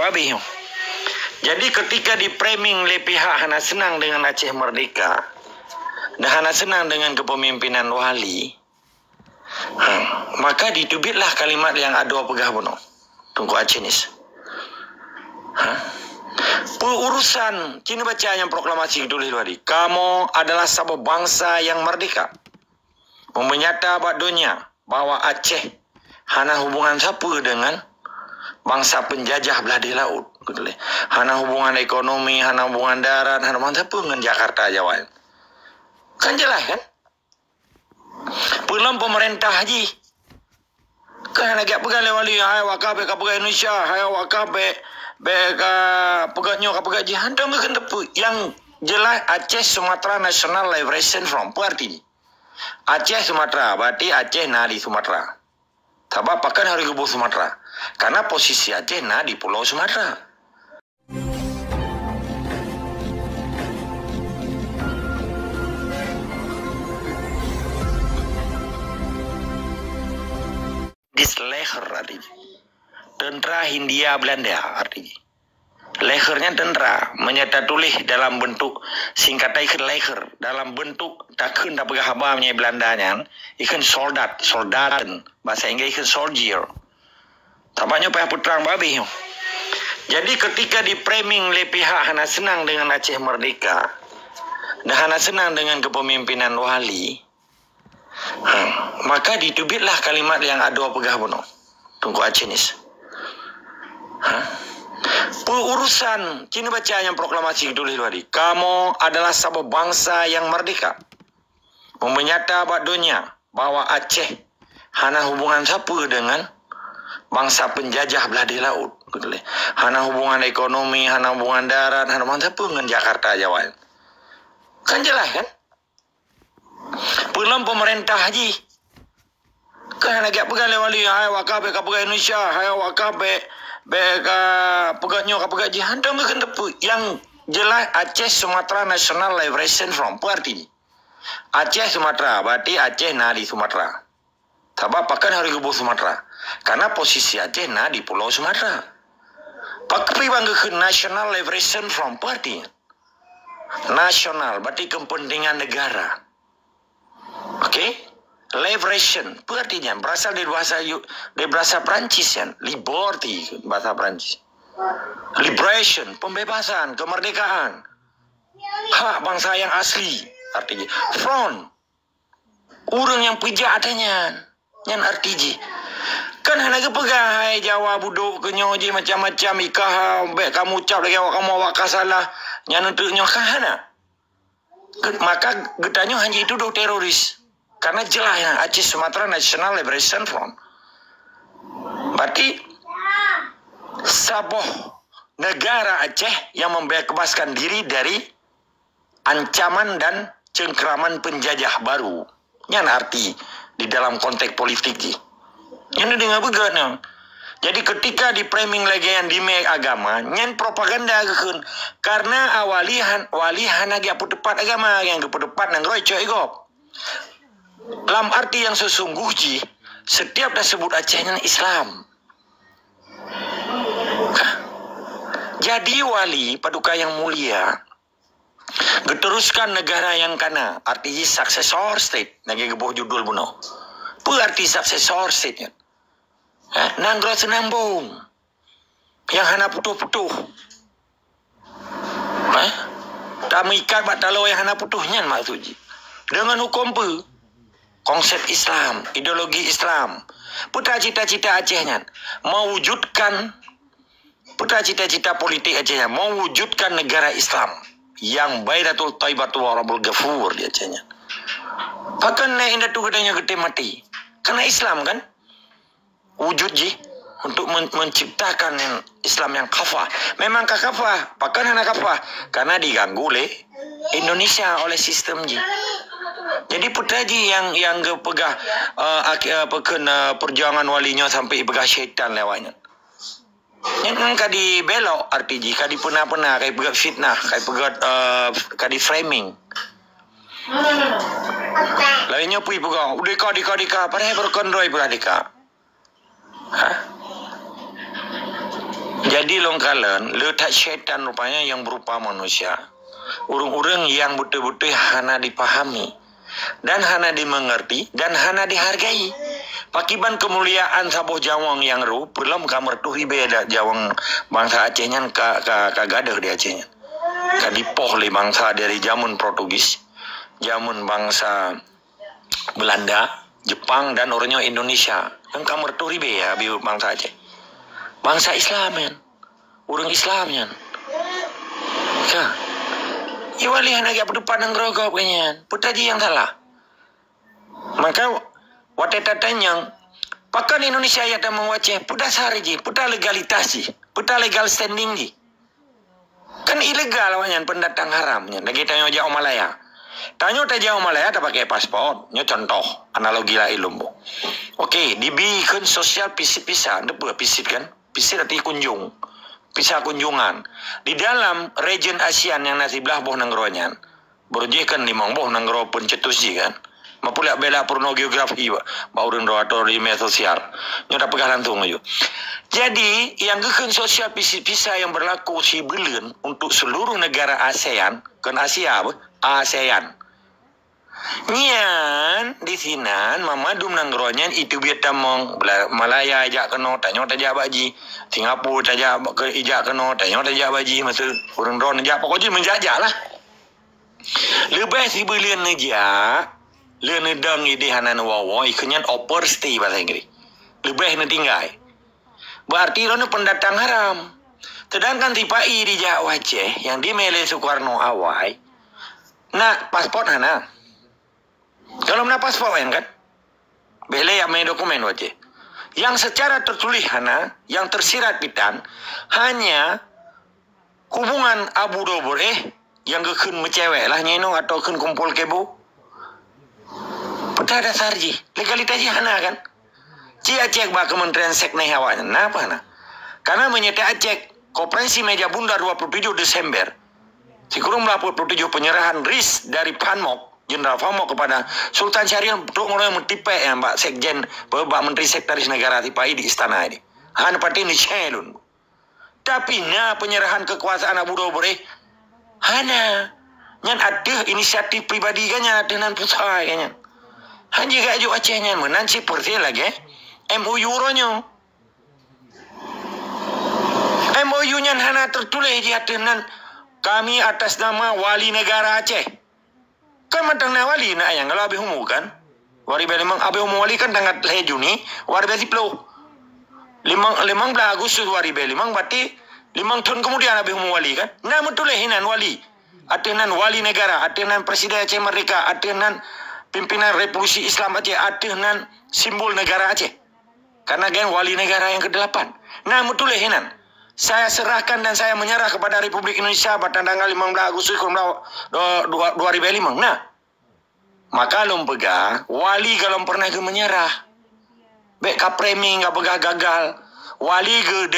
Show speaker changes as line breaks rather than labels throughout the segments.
babi. Jadi ketika di framing oleh pihak hana senang dengan Aceh Merdeka dan hana senang dengan kepemimpinan Wali, maka ditubitlah kalimat yang ada pegah bono Tunku Aceh ni. Urusan kini baca yang proklamasi dulu tadi. Kamu adalah sabah bangsa yang merdeka. Menyata buat dunia bahwa Aceh hana hubungan siapa dengan bangsa penjajah belah di laut. Hana hubungan ekonomi, hana hubungan darat, hana hubungan siapa dengan Jakarta Jawa. Kan jelas kan? Belum pemerintah haji. Kan nak pegang lewali hai wakaf ka pegang Indonesia, hai wakaf pegangnya ka pegang jihan dong kan tepu. Yang jelas Aceh Sumatera National Liberation Front. Apa artinya? Aceh Sumatera, berarti Aceh nah di Sumatera. Sebab pakan hari gubuk Sumatera. Karena posisi Aceh nah di Pulau Sumatera. Leher artinya. Tentera Hindia Belanda artinya. Lehernya tentera, menyata tulis dalam bentuk singkatan ikan leher, dalam bentuk takkan tak pegah habamnya Belandanya, ikan soldat, soldatan, bahasa Inggris ikan soldier. Tampaknya pihak putrang babi. Jadi ketika di framing oleh pihak hana senang dengan Aceh Merdeka dan hana senang dengan kepemimpinan Wali, maka ditubitlah kalimat yang ada pegah bono Tunku Aceh ni. Urusan kini baca yang proklamasi dulu tadi. Kamu adalah sabah bangsa yang merdeka. Menyata buat dunia bahwa Aceh hana hubungan siapa dengan bangsa penjajah belah di laut. Hana hubungan ekonomi, hana hubungan darat, hana hubungan siapa dengan Jakarta Jawa. Kan jelas kan? Belum pemerintah haji. Kan nak pegang lewali hai wakaf ka pegang Indonesia, hai wakaf pegangnya ka pegang jihan dong kan tepu. Yang jelas Aceh Sumatera National Liberation Front. Apa artinya? Aceh Sumatera, berarti Aceh nah di Sumatera. Sebab pakan hari gubuk Sumatera. Karena posisi Aceh nah di Pulau Sumatera. Pakai bangga National Liberation Front. Apa artinya? Nasional, berarti kepentingan negara. Okey? Liberation, apa artinya? Berasal dari bahasa Perancis kan? Liberty, bahasa Perancis. Liberation, pembebasan, kemerdekaan. Hak bangsa yang asli, artinya. Front, orang yang pijak adanya. Yang artinya. Kan hanya kepegang, hai Jawa buduk ke nyoji macam-macam, ikah, kamu ucap lagi awak kamu awak salah. Yang untuk nyokah hana. Maka getanya hanya itu do teroris. Karena jelas yang Aceh Sumatera National Liberation Front. Berarti sebuah negara Aceh yang membebaskan diri dari ancaman dan cengkeraman penjajah baru. Yang arti di dalam konteks politik ni. Yang dengar begitu. Jadi ketika di framing lagi yang di agama, nyen propaganda kan. Karena wali hana dia tepat agama yang tepat nang roy coy gop. Dalam arti yang sesungguhnya, setiap dah sebut Acehnya Islam. Jadi wali paduka yang mulia geteruskan negara yang kana, artinya successor state. Nagi gebuh judul buno. Apa arti successor state-nya? Nanggro senambung. Yang hana putuh-putuh. Tak mengikat batalo yang hana putuhnya maksudnya. Dengan hukum apa? Konsep Islam, ideologi Islam. Putra cita-cita Acehnya mewujudkan, putra cita-cita politik Acehnya mewujudkan negara Islam yang Baidatul Thaibatul Warabul Ghafur di Acehnya. Bahkan naik indah tu gedanya gede mati. Karena Islam kan wujud je untuk menciptakan Islam yang kafah. Memang kafah, bahkan anak kafah karena diganggu oleh Indonesia oleh sistem je. Jadi putraji yang pegah perjuangan walinya sampai pegah syaitan lewatnya. Yang kadi belok artinya kadi pernah kadi pegah fitnah, kadi framing. Lainnya pui pegah, udah dika padahal berkondroi pegah dika. Jadi longkalan, letak syaitan rupanya yang berupa manusia. Urang-urang yang betul-betul hana dipahami. Dan hana dimengerti, dan hana dihargai. Pakiban kemuliaan sabuh jawang yang ru, belum kamar tuh beda jawang bangsa Acehnya kagadah di Acehnya. Kadipoh li bangsa dari zaman Portugis, zaman bangsa Belanda, Jepang, dan orangnya Indonesia. Kan kamar tuh ya bangsa Aceh. Bangsa Islam kan, orang Islam kan. Iwali hana gak berdepan dengan rogop kanyan. Putaji yang salah. Maka wate tatanyang pakan Indonesia ya ta mengwace puda sariji, puda legalitasi, puda legal standing ji. Kan ilegal wanyan pendatang haramnya. Lagi tanya Jawa Malaya. Tanya Jawa Malaya tak pakai paspor. Nya contoh analogi lah ilmu. Oke, dibikin sosial pisah-pisah, ndak pisit kan? Pisit arti kunjung. Pisah kunjungan. Di dalam region ASEAN yang nasi belah boh nanggroanyan. Berjekan limang boh nanggro pencetus ji kan. Mapula bela porno geografi baurin roator di media sosial. Nyoda pegah lantung aja. Jadi yang kekun sosial pisah yang berlaku si belen untuk seluruh negara ASEAN, kan Asia apa? ASEAN. Nyan di sinan mamadum nanggroanyan itu biar tamong Malaya ajak keno tanya tajak baji, Singapura tajak ke ijak keno tanya tajak baji, masa urang ron ajak pokoknya menjajah lah. Lebih si belian aja, le nedang ide hanan wawo ikunyan overstay bahasa Inggris. Lebih netinggai. Berarti ron pendatang haram. Sedangkan tipai di Jawa Aceh yang di Mele Soekarno awai, nak paspor hana. Kalau nak paspor kan, bele yang main dokumen wajib. Yang secara tertulis hana, yang tersirat pitan, hanya hubungan abu dobor yang kekun mencewek lah nyeno atau kekun kumpul kebo. Pada dasar ji, legalitas ji hana kan. Ji Aceh bah Kementerian Sekne Hawanya, kenapa hana? Karena menyertai Aceh Konferensi Meja Bundar 27 Desember. Sikurung melapor 27 penyerahan RIS dari Panmok, Jenderal Panmok kepada Sultan Syahrial untuk orang mentipe yang Mbak Sekjen, Mbak Menteri Sekretaris Negara tipai di istana ini. Han parti ini celun. Tapi penyerahan kekuasaan Abu Dhabi hana nyan ada inisiatif pribadi kanya dengan pusat kanya. Han juga ajuk Acehnya menanci perti lagi MOU ronyo. MOU nya hana tertulis di dengan kami atas nama Wali Negara Aceh. Kan matang na wali na yang kalau abi humu kan. Wari belimang abi humu wali kan tanggal Juni, wari besi plo. Limang belas Agustus wari belimang berarti 5 tahun kemudian abi humu wali kan. Nah betul hinan wali. Atinan wali negara, atinan Presiden Aceh Merdeka, atinan pimpinan Revolusi Islam Aceh, atinan simbol negara Aceh. Karena gen wali negara yang ke-8. Nah betul hinan. Saya serahkan dan saya menyerah kepada Republik Indonesia pada tanggal 15 Agustus 2005. Nah, maka lom pegah, wali kalau pernah ke menyerah. Bek kapremi nggak pegah gagal. Wali ke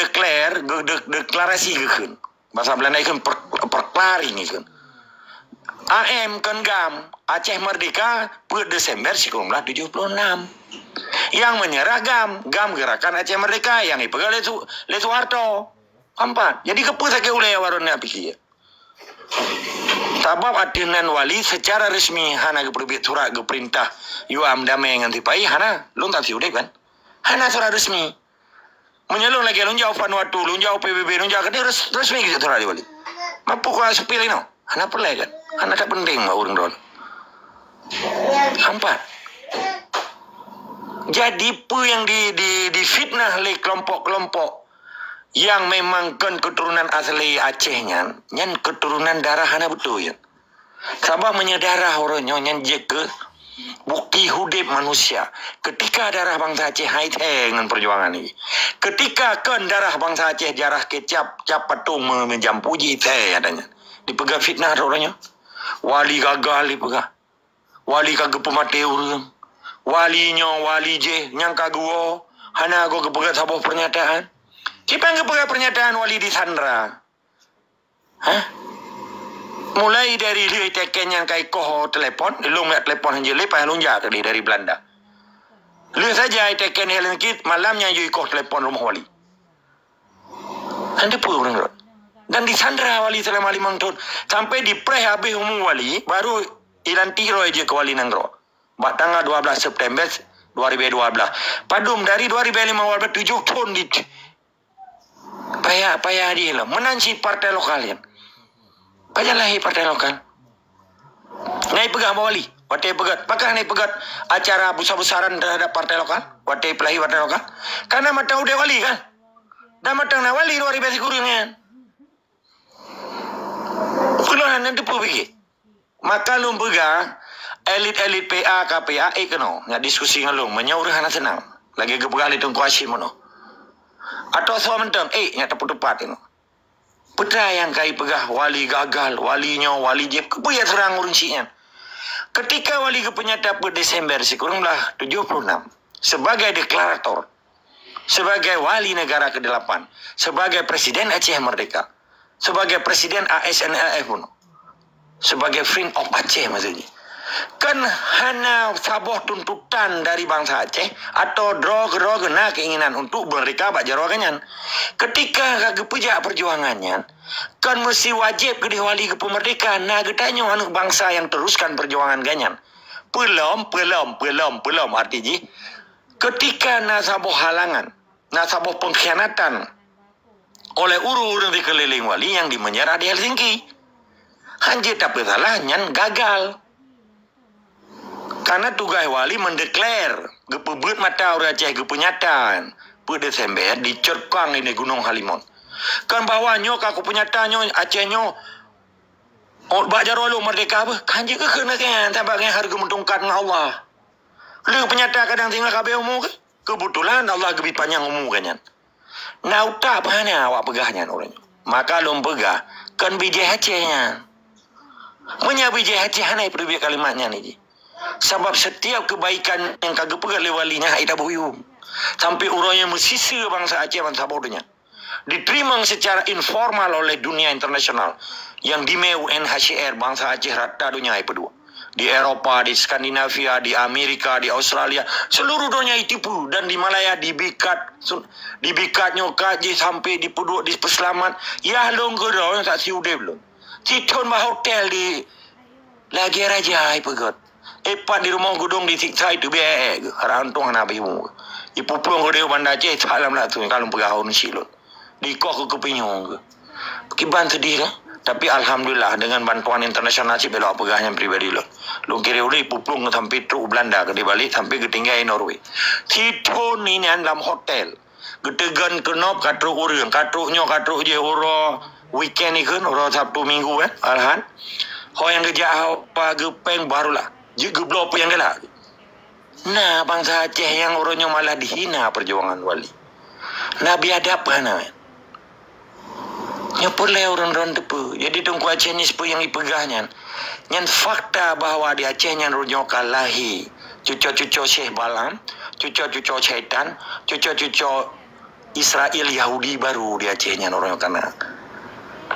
deklarasi ke kan. Bahasa Belanda kan perklaring kan. AM kan gam, Aceh Merdeka per Desember 1976. Yang menyerah gam gerakan Aceh Merdeka yang dipegang oleh Soeharto. Empat. Jadi kepusat ke ulaya warna pikir. Sebab adinan wali secara resmi hana ke perbit surat ke perintah yuam damai dengan tipai hana lun tak siudek kan. Hana surat resmi. Menyelung lagi lun jauh Vanuatu, lun jauh PBB, lun jauh kan resmi gitu surat wali. Mampu kau sepilih no. Hana perlu kan. Hana tak penting mah urang don. Empat. Jadi pu yang di fitnah oleh kelompok-kelompok yang memang kan keturunan asli Acehnya, nyan keturunan darah hana betul ya. Sabab menyedarah orangnya nyan jeke bukti hidup manusia. Ketika darah bangsa Aceh haiteng dengan perjuangan ini. Ketika kan darah bangsa Aceh jarah kecap patung menjampuji teh adanya. Dipegang fitnah orangnya. Wali gagal dipegang. Wali kagak pemati urang. Walinya wali je nyang kaguo hana go kepegat sabuh pernyataan. Siapa yang kepegat pernyataan wali di Sandra? Hah? Mulai dari dia teken yang kai koho telepon, lu nggak telepon hanya lepas lunja tadi dari Belanda. Lu saja teken Helen Kit malamnya jadi koh telepon rumah wali. Anda pun orang rot. Dan disandra wali selama 5 tahun. Sampai di pre habis umum wali, baru ilanti roy je ke wali nanggro. Bak tanggal 12 September 2012. Padum dari 2015 7 tahun di payah dia lah. Menansi partai lokal ya. Pajalah partai lokal. Ngai pegang wali. Watai pegat. Pakah ngai pegat acara besar-besaran terhadap partai lokal. Watai pelahi partai lokal. Karena mata udah wali kan. Dan matang na wali 2010 kurangnya. Keluaran nanti pun pergi. Maka lu pegang elit-elit PA, KPA, kena. Nak diskusi dengan lu. Menyuruh anak senang. Lagi kepegang itu kuasi mana. Atau soal mentang. Nak tepat-tepat ini. Putra yang kai pegah. Wali gagal. Walinya, wali je. Kepuya serang urusinya. Ketika wali kepenyata per Desember. Sekuranglah 76. Sebagai deklarator. Sebagai wali negara ke-8. Sebagai Presiden Aceh Merdeka. Sebagai Presiden ASNLF pun. Sebagai Friend of Aceh maksudnya. Kan hanya sabuh tuntutan dari bangsa Aceh atau drog-drogna keinginan untuk merdeka bak jarakannya. Ketika kagak pejak perjuangannya, kan mesti wajib ke wali ke pemerdekaan. Nah, getanya anak bangsa yang teruskan perjuangan ganyan. Belum artinya ketika nasabuh halangan, nasabuh pengkhianatan oleh uru-uru di keliling wali yang dimenjara di Helsinki. Hanya tapi salahnya gagal. Karena tugas wali mendeklar gepebut mata orang Aceh gepenyataan per Desember dicerkang ini Gunung Halimon. Kan bawahnya aku penyatanya Acehnya bak jarolo merdeka apa? Kan je ke kena kan tabaknya harga mentungkat dengan Allah. Lu penyata kadang tinggal kabeh umur ke? Kebetulan Allah lebih panjang umur kan. Nah, tak mana awak pegahnya orang. Maka lu pegah kan bijih Acehnya. Menya bijih Aceh hanai peribia kalimatnya ni. Sebab setiap kebaikan yang kagak pegang oleh walinya ida buyum. Sampai urangnya mesisa bangsa Aceh bangsa bodohnya. Diterima secara informal oleh dunia internasional. Yang dimeu NHCR bangsa Aceh rata dunia kedua. Di Eropa, di Skandinavia, di Amerika, di Australia, seluruh dunia ditipu. Dan di Malaya dibikat nyokaji sampai dipuduk di peselamat. Ya longgero tak siude belum. Citon bah hotel di lagi raja pegot. Epat di rumah gedung di siksa itu biar rantung anak ibu. Ibu pulang ke dia bandar Aceh salam lah tu kalau pegahun silun. Di kok ke kepinyong ke. Kiban sedih lah. Tapi alhamdulillah dengan bantuan internasional si belok pegahnya pribadi lo. Lu kira udah pupung sampai truk Belanda ke di balik sampai ketinggai Norway. Citon ini dalam hotel. Getegan kenop katruk urang, katruk je uro weekend ni kan, uro Sabtu Minggu kan, alhan. Ho yang kerja apa gepeng barulah. Juga blok yang gelak. Nah, bangsa Aceh yang orangnya malah dihina perjuangan wali. Nabi adab mana? Nyapulai orang-orang tepu. Jadi tunggu Aceh ni sepu yang dipegahnya. Yang fakta bahawa di Aceh yang orangnya kalahi. Cucu-cucu Syekh Balam. Cucu-cucu syaitan. Cucu-cucu Israel Yahudi baru di Aceh yang orangnya kena.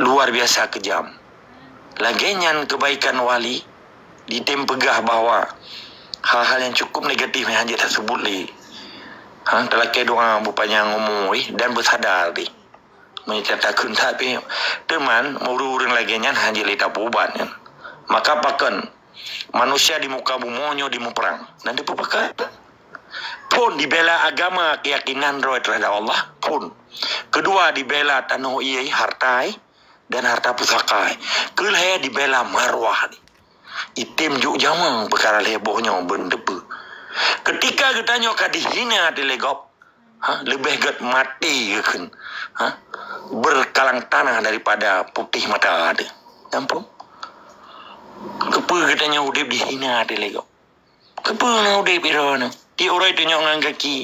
Luar biasa kejam. Lagian kebaikan wali. Di tim pegah bahawa hal-hal yang cukup negatif yang hanya tersebut li. Terlakai doa bupanya ngomong dan bersadar di. Menyatakan tapi teman urang lagi nya hanya lita puban kan. Maka pakan manusia di muka bumonyo di perang. Nanti pakan pun dibela agama keyakinan roh terhadap Allah pun. Kedua dibela tanah iai hartai dan harta pusaka. Kelaya dibela marwah ni. Itim juk jamang perkara hebohnya bendepu. Ketika ketanya kadihina di legop, lebih get mati kan, berkalang tanah daripada putih mata ada. Nampak? Kepa katanya udip dihina di legop. Kepa na udip irona. Di orang itu nyongan kaki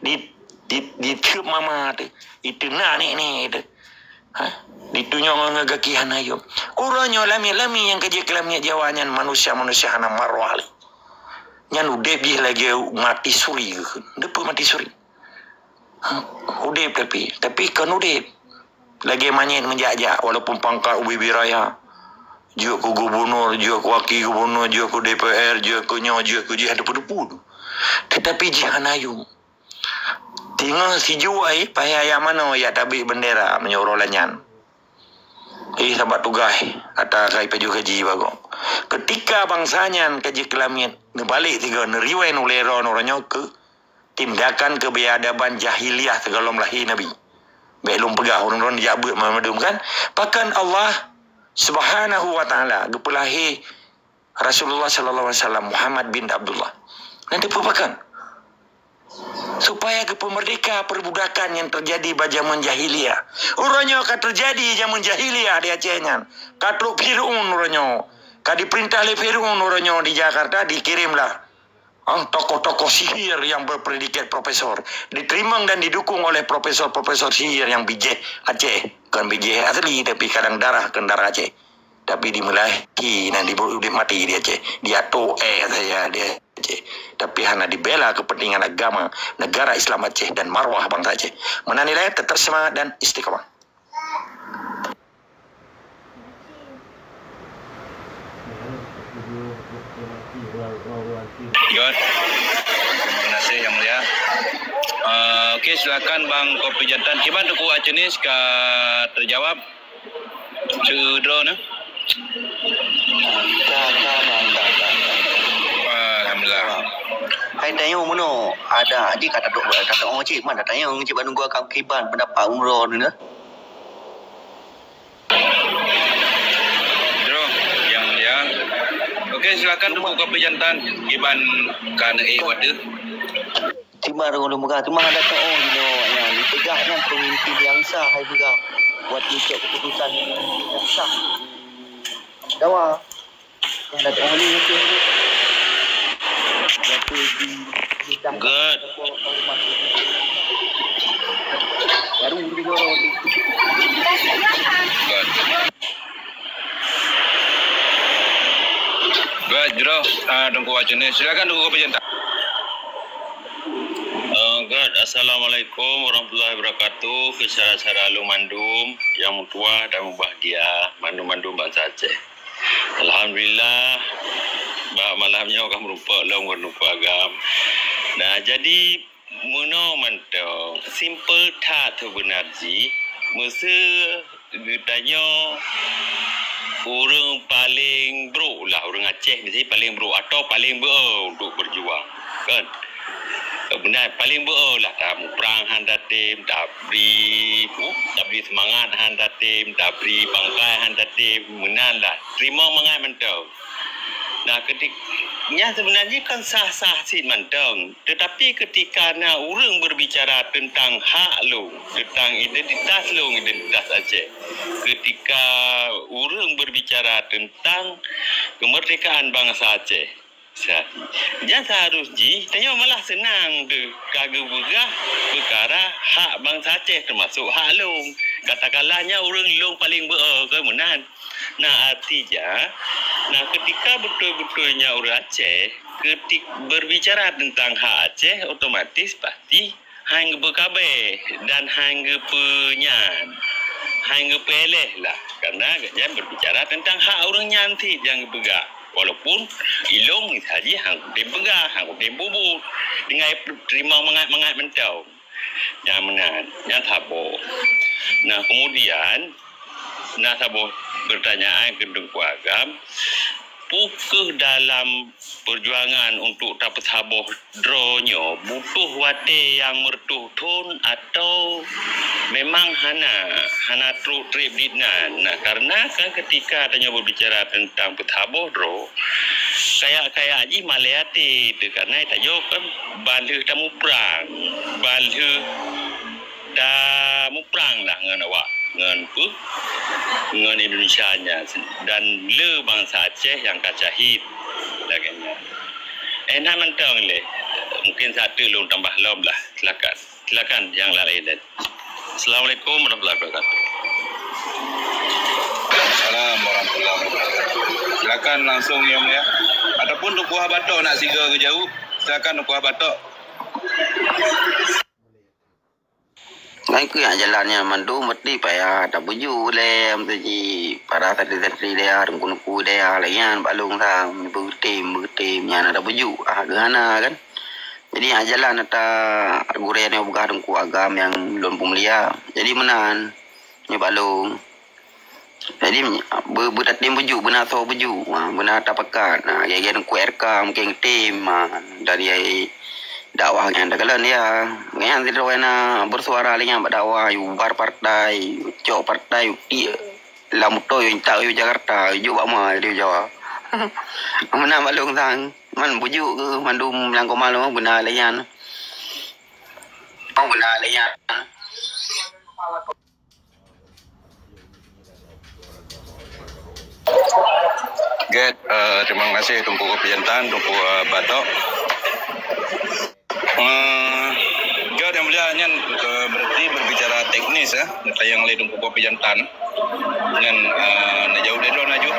di tiup mama tu. Itu nak ni itu. Ditunjuk dengan kaki hanayum. Orangnya lami-lami yang kerja kelamnya jawanya manusia-manusia hana marwah. Yang udep dia lagi mati suri. Depa mati suri. Udep tapi kan udep. Lagi manyin menjajak walaupun pangkat ubi raya. Juga ke gubernur, juga ke wakil gubernur, juga ke DPR, juga ke nyawa, juga ke jihad depu-depu. Tetapi jihanayum. Tinga si juai payah yang mana ya tabik bendera menyuruh lanyan. Sahabat tugas atau kai peju kaji bagong. Ketika bangsanya kaji kelamit balik tiga neriwai nulero noronyo ke tindakan kebiadaban jahiliyah tegalom lahir Nabi. Belum pegah orang-orang jabut memadum kan. Bahkan Allah Subhanahu wa taala gepelahi Rasulullah sallallahu alaihi wasallam Muhammad bin Abdullah. Nanti pupakan supaya ke pemerdeka perbudakan yang terjadi pada zaman jahiliyah. Orangnya akan terjadi zaman jahiliyah di Acehnya. Katluk Fir'aun orangnya. Diperintah oleh Fir'aun orangnya di Jakarta dikirimlah tokoh-tokoh sihir yang berpredikat profesor. Diterima dan didukung oleh profesor-profesor sihir yang bijih Aceh. Bukan bijih asli tapi kadang darah Aceh. Tapi dimulahi dan diberi mati di Aceh. Dia saya dia Aceh. Tapi hanya dibela kepentingan agama negara Islam Aceh dan marwah bangsa Aceh. Menanilai tetap semangat dan istiqomah.
Terima kasih yang mulia. Okey, silakan Bang Kopi Jantan. Cuba duku jenis ka terjawab. Cedro na. Alhamdulillah.
Hai tanya mana ada adik kata orang cik mana tanya orang cik nunggu akak kiban pendapat umrah ni nah.
Cedro yang mulia. Okey, silakan duku Kopi Jantan. Kiban kan wadah.
Tiba orang muka tu mah ada tak orang ni yang dipegahnya pemimpin yang sah hai juga buat ikut keputusan yang sah. Dawa yang ada orang ni mesti
Good.
Baru juga orang tu.
Good, Jero. Tunggu jenis. Silakan duku Kopi Jantan.
God, Assalamualaikum warahmatullahi wabarakatuh. Kesyara-syara Lumandum yang mutua dan bahagia Mandum-mandum bangsa Aceh. Alhamdulillah malamnya kamu rupa long warnupa agam. Nah, jadi muno mantong simple ta tu benar ji. Masa ditanya orang paling bro lah, orang Aceh mesti paling bro atau paling bro untuk berjuang kan. Benar paling bro lah kamu perang handa tim dah beri semangat handa tim dah beri bangkai handa tim menang lah terima mangai mentong. Nah ketiknya sebenarnya kan sah-sah sih mentong, tetapi ketika orang berbicara tentang hak lo, tentang identitas lo, identitas Aceh, ketika orang berbicara tentang kemerdekaan bangsa Aceh, jangan seharusnya tanya malah senang tu kagak begah perkara hak bangsa Aceh termasuk hak long. Katakanlahnya orang long paling kemudian. Nah artinya, ketika betul-betulnya orang Aceh berbicara tentang hak Aceh, otomatis pasti hang berkabe dan hang penyan, hang peleh lah karena jangan berbicara tentang hak orang nyanti jangan begah. Walaupun ilong saja hang tem pegah, hang tem bubur dengan terima mangat mentau. Yang menan, yang tabo. Nah, kemudian tabo pertanyaan kedua agam pukul dalam perjuangan untuk dapat haboh dronyo butuh wate yang mertuh tun atau memang hana trip ditnan. Nah karena kan ketika tanya berbicara tentang pethaboh dro kayak aji maleati tu karena tayo kan balhe tamu perang lah ngan awak ngan Indonesia nya dan le bangsa Aceh yang kacahit laganya. Enak mentang le. Mungkin satu lu tambah lom lah. Silakan yang lain. Assalamualaikum warahmatullahi wabarakatuh.
Assalamualaikum warahmatullahi wabarakatuh. Silakan langsung yang ya. Ataupun Duku Habatok nak singgah ke jauh, silakan Duku Habatok.
Naik ke yang jalannya mandu mesti payah tak buju le mesti para santri-santri dia rengku-rengku dia layan balung sang bertim yang ada buju gana kan Jadi jalan nata gurean yang buka dengku agam yang belum pemulia. Jadi menan nyebalung. Jadi berat tim baju, benar so baju, benar tapakat. Nah, ya dengku RK mungkin tim dari dakwah yang dah kalan ya. Ngan tidak wena bersuara lagi yang berdakwah bar partai, cok partai dia. Lamuto yang tak yo Jakarta, yo bama dia Jawa. Mana malung sang, man bujuk ke mandum lang komalo benar layan. Oh benar layan.
Get, terima kasih Tunku Kopi Jantan, Tunku Batok. Jod yang mulia nyan berarti berbicara teknis ya, yang lain Tunku Kopi Jantan. Dengan jauh dari naju.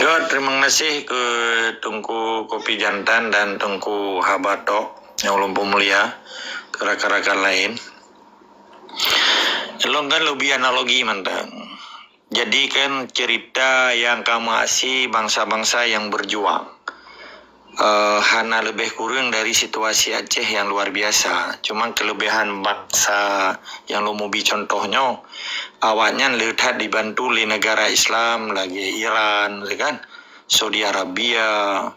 Ya, terima kasih ke Tunku Kopi Jantan dan Tunku Habatok yang lumpuh mulia, ke rakan-rakan lain. Elong kan lebih analogi mantang. Jadi kan cerita yang kamu asih bangsa-bangsa yang berjuang. Hana lebih kurang dari situasi Aceh yang luar biasa. Cuma kelebihan bangsa yang lo mau contohnya, awalnya lihat dibantu oleh negara Islam lagi Iran, kan, Saudi Arabia,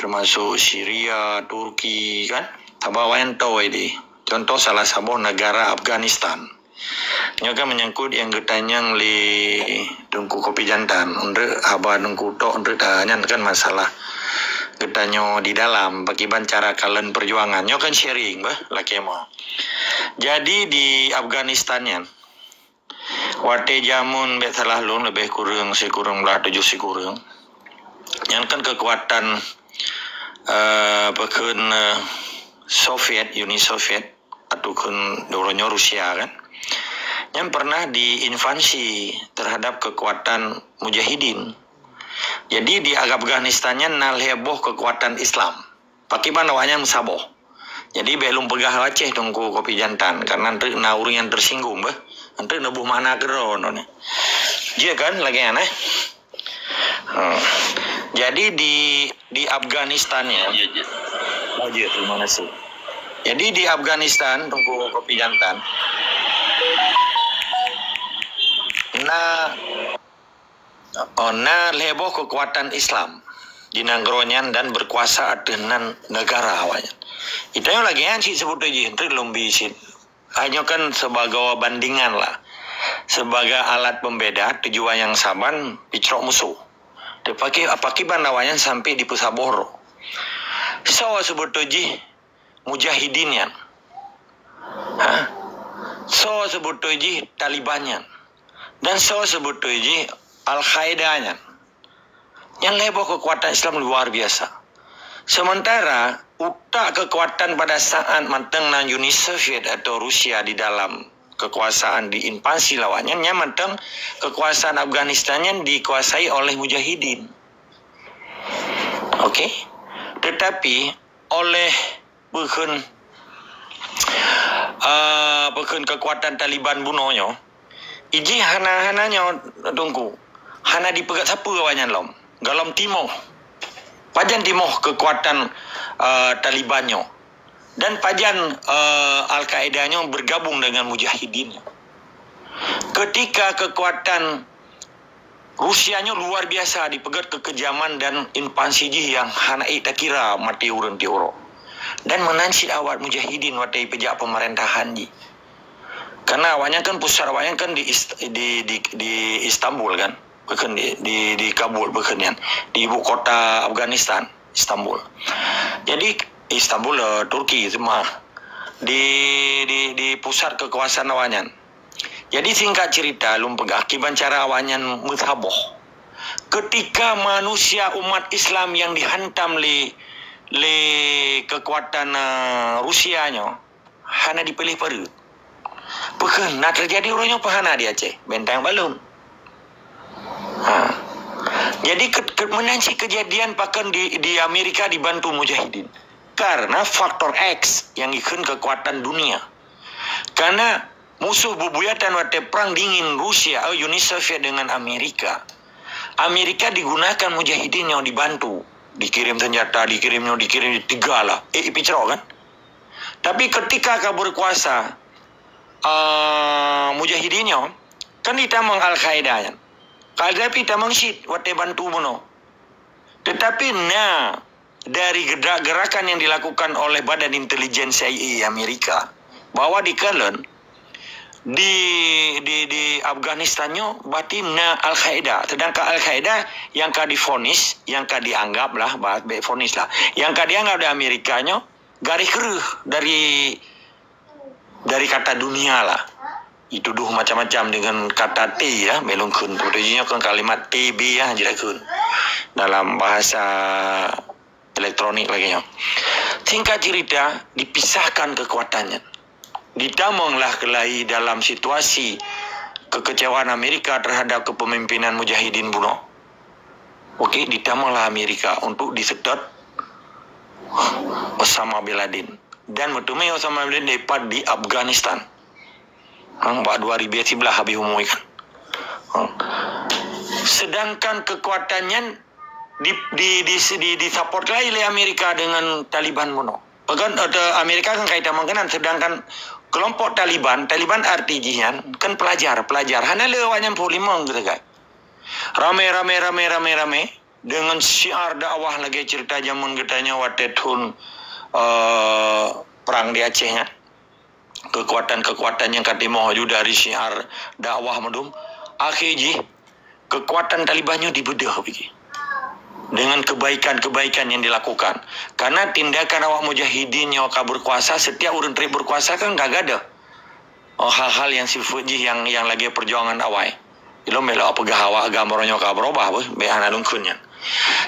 termasuk Syria, Turki, kan. Tabawayan tahu ini. Contoh salah satu negara Afghanistan. Ini kan menyangkut yang getanyang li Tunku Kopi Jantan. Untuk haba Tunku tok untuk tanya kan masalah getanyo di dalam bagaimana cara kalian perjuangannya kan sharing laki mau. Jadi di Afghanistannya wate jamun betalah lun lebih kurang sekurang belah 7 sekurang. Yang kan kekuatan bahkan Soviet, Uni Soviet atau kan doronya Rusia kan, yang pernah diinvasi terhadap kekuatan mujahidin. Jadi di Afghanistannya nal heboh kekuatan Islam. Pakai banawanya musaboh. Jadi belum pegah Aceh Tunku Kopi Jantan karena nanti naur yang tersinggung nanti nebuh mana keron nih. Dia kan lagi aneh. Jadi di Afghanistannya. Oh iya, terima kasih. Jadi di Afghanistan Tunku Kopi Jantan. Nah leboh kekuatan Islam di Nangronyan dan berkuasa dengan negara awalnya. Itu yang lagi yang sebut aja itu lebih sih. Hanya kan sebagai bandingan lah, sebagai alat pembeda tujuan yang sama picrok musuh. Dipakai bandawannya sampai di Pusaboro. So sebut aja mujahidinnya. So sebut aja Talibannya. Dan so sebut aja Al-Qaeda-nya. Yang leboh kekuatan Islam luar biasa. Sementara utak kekuatan pada saat manteng na Uni Soviet atau Rusia di dalam kekuasaan di invasi lawannya, manteng kekuasaan Afghanistannya dikuasai oleh mujahidin. Oke. Tetapi oleh bukan kekuatan Taliban bunuhnya, iji hana-hananya tunggu. Hana dipegat siapa kawannya lom? Galam Timur. Pajan Timur kekuatan Talibannya. Dan pajan Al-Qaeda-nya bergabung dengan mujahidinnya. Ketika kekuatan Rusianya luar biasa dipegat kekejaman dan invasi yang hana tak kira mati urun ti oro. Dan menansid awal mujahidin watai pejak pemerintahan ji. Karena awalnya kan pusat awalnya kan di Istanbul kan. Bahkan di Kabul bahkan yang di ibu kota Afghanistan, Istanbul. Jadi Istanbul Turki semua di pusat kekuasaan awalnya. Jadi singkat cerita lumpega akibat cara awalnya muthaboh. Ketika manusia umat Islam yang dihantam le kekuatan Rusianya hana dipilih perut. Bukan, nak terjadi orangnya pahana di Aceh, bentang balun. Jadi menansi kejadian bahkan di Amerika dibantu mujahidin. Karena faktor X yang ikut kekuatan dunia. Karena musuh bubuyatan waktu perang dingin Rusia Uni Soviet dengan Amerika. Amerika digunakan mujahidin yang dibantu dikirim senjata, dikirim tiga lah. Picro kan. Tapi ketika kau berkuasa, mujahidinnya kan ditamang Al-Qaeda kan. Kalau ditamang Syed, wate bantu mono. Tetapi dari gerakan yang dilakukan oleh Badan Intelijen CIA Amerika, bahwa di Kalen, di Afghanistannya berarti Al-Qaeda. Sedangkan Al-Qaeda yang difonis, yang dianggap lah, fonis lah, yang dianggap di Amerikanya garis keruh dari kata dunia lah. Dituduh macam-macam dengan kata T ya, melungkun. Tujuannya kan kalimat TB ya, jelaskan dalam bahasa elektronik lagi ya. Singkat cerita, dipisahkan kekuatannya. Ditamanglah kelahi dalam situasi kekecewaan Amerika terhadap kepemimpinan Mujahidin bunuh. Okey, ditamanglah Amerika untuk disedot Osama bin Laden. Dan betumai Osama bin Laden dapat di Afghanistan. Mbak 2011 habis umum kan. Sedangkan kekuatannya disupport lagi oleh Amerika dengan Taliban bunuh. Bahkan Amerika kan kaitan mengenal, sedangkan kelompok Taliban artinya kan pelajar. Hanya lewatnya 45 gitu kan. Rame dengan syiar dakwah lagi cerita zaman getanya waktu tahun perang di Aceh ya. Kekuatan yang katimo juga dari syiar dakwah medum. Akhirnya kekuatan Talibannya dibedah begini. Dengan kebaikan-kebaikan yang dilakukan. Karena tindakan awak mujahidin yang berkuasa, setiap orang teri berkuasa kan gak ada. Hal-hal yang sifatnya yang lagi perjuangan awak. Ilo melok pegah awak gambarnya ka berubah behana lungkunnya.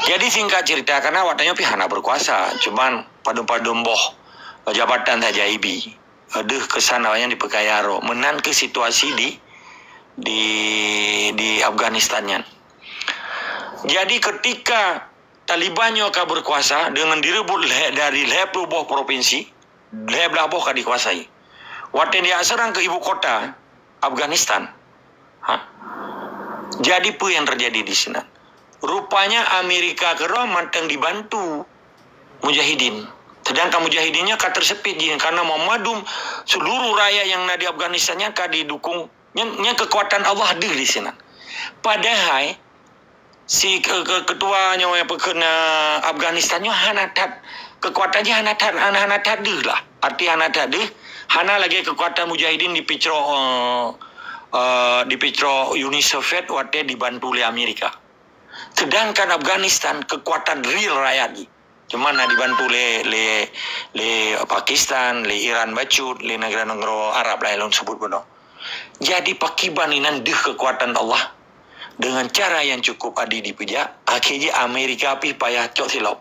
Jadi singkat cerita, karena awaknya pihana berkuasa, cuman padum-padum boh jabatan saja IB. Aduh kesan awaknya di Pekayaro, menan ke situasi di Afghanistannya. Jadi ketika Talibannya akan berkuasa dengan direbut dari leher boh provinsi, leher belah boh dikuasai. Waktu dia serang ke ibu kota Afghanistan. Jadi apa yang terjadi di sana? Rupanya Amerika kerana mantang dibantu Mujahidin. Sedangkan Mujahidinnya tersepit karena memadum seluruh rakyat yang di Afghanistannya didukung. Yang kekuatan Allah hadir di sana. Padahal si ketuanya yang pekena Afghanistannya kekuatannya hana hadir lah. Arti hana hadir, hana lagi kekuatan Mujahidin di Picro Uni Soviet waktu dibantu oleh Amerika. Sedangkan Afghanistan kekuatan real rakyat cuman dibantu le Pakistan, le Iran bacut, le negara-negara Arab lah yang sebut benar. Jadi pakiban ini kekuatan Allah dengan cara yang cukup adil dipuja. Akhirnya Amerika payah cok silap.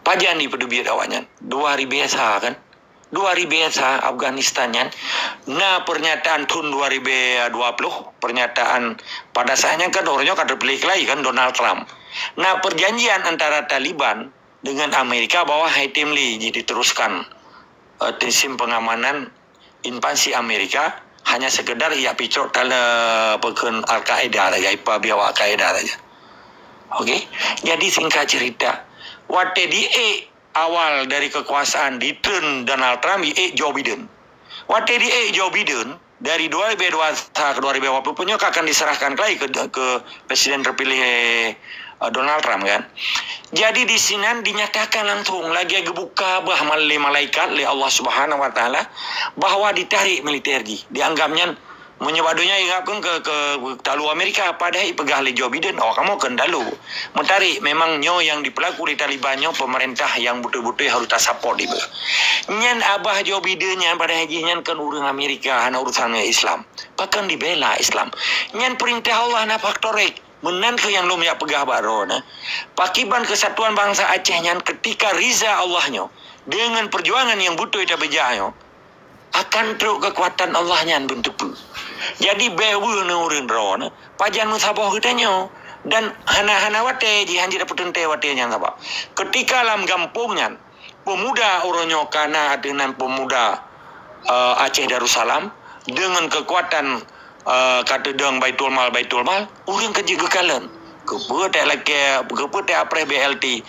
Pajan di pedubiat awaknya. 2000 biasa kan. 2000 biasa Afghanistannya. Pernyataan tahun 2020. Pernyataan pada saatnya kan orangnya terpilih lagi kan Donald Trump. Perjanjian antara Taliban dengan Amerika bahwa Haitim Lee diteruskan tim pengamanan invasi Amerika hanya sekedar picok pekan Al-Qaeda saja, biawak Al-Qaeda saja. Okey, jadi singkat cerita, waktu awal dari kekuasaan di turn Donald Trump Joe Biden. Waktu Joe Biden dari 2020 ke 2020 punya akan diserahkan lagi ke presiden terpilih Donald Trump kan. Jadi di sini dinyatakan langsung lagi gebuka bahwa malaikat oleh Allah Subhanahu Wa Taala bahwa ditarik militer dianggapnya menyebadunya ingatkan ke talu Amerika padahal pegah oleh Joe Biden. Kamu kan dalu mentarik memangnya yang dipelaku di Talibannya pemerintah yang betul-betul harus tak support dia. Nyan abah Joe Biden yang pada hajinya kan urang Amerika hanya urusannya Islam. Bahkan dibela Islam. Nyan perintah Allah na faktorek menan ke yang lumya pegah baru pakiban kesatuan bangsa Acehnya ketika riza Allahnya dengan perjuangan yang butuh itu bejahnya akan teruk kekuatan Allahnya bentuk pun. Jadi bewu nurin ron pajan musabah kitanya dan hana wate jihan jida petente wate nya sabah. Ketika dalam kampungnya pemuda orangnya kana dengan pemuda Aceh Darussalam dengan kekuatan kata deng Baitul Mal orang kerja kekalan Kepu tak lagi, kepu tak apres BLT.